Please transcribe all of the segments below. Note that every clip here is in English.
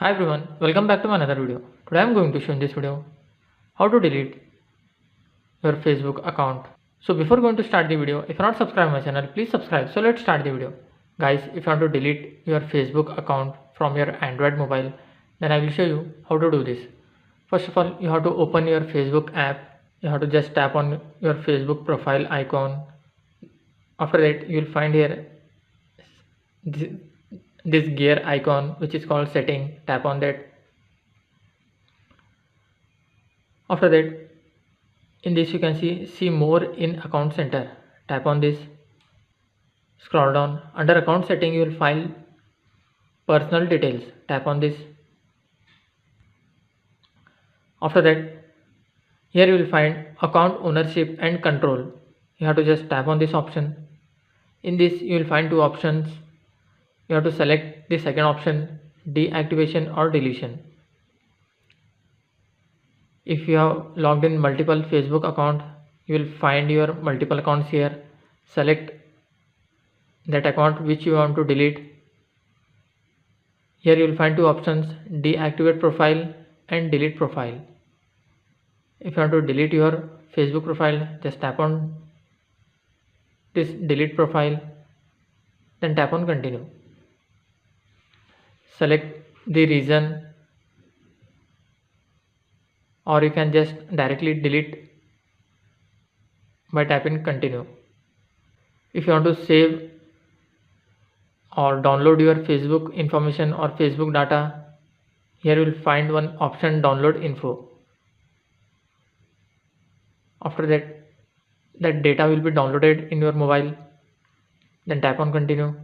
Hi everyone, welcome back to my another video. Today I am going to show in this video how to delete your Facebook account. So before going to start the video, if you are not subscribed my channel, please subscribe. So let's start the video. Guys, if you want to delete your Facebook account from your Android mobile, then I will show you how to do this. First of all, you have to open your Facebook app. You have to just tap on your Facebook profile icon. After that, you will find here this gear icon which is called setting. Tap on that. After that, in this you can see more in account center. Tap on this, scroll down. Under account setting you will find personal details. Tap on this. After that, here you will find account ownership and control. You have to just tap on this option. In this you will find two options. You have to select the second option, deactivation or deletion. If you have logged in multiple Facebook account, you will find your multiple accounts here. Select that account which you want to delete. Here you will find two options, deactivate profile and delete profile. If you want to delete your Facebook profile, just tap on this delete profile, then tap on continue. Select the reason, or you can just directly delete by tapping continue. If you want to save or download your Facebook information or Facebook data, here you will find one option, download info. After that data will be downloaded in your mobile, then tap on continue.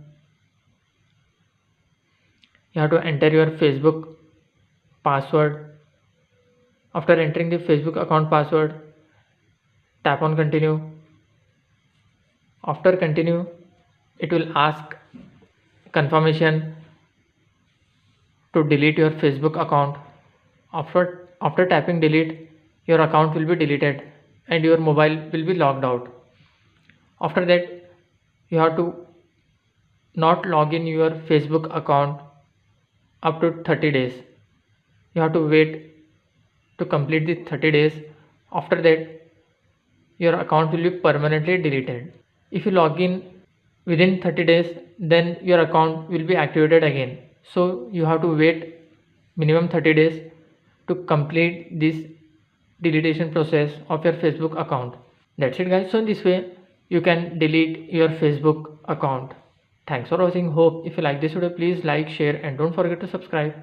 You have to enter your Facebook password. After entering the Facebook account password, tap on continue. After continue, it will ask confirmation to delete your Facebook account. After tapping delete, your account will be deleted and your mobile will be logged out. After that, you have to not log in your Facebook account up to 30 days. You have to wait to complete the 30 days. After that, your account will be permanently deleted. If you log in within 30 days, then your account will be activated again. So you have to wait minimum 30 days to complete this deletion process of your Facebook account. That's it guys. So in this way you can delete your Facebook account. Thanks for watching. Hope if you like this video, please like, share and don't forget to subscribe.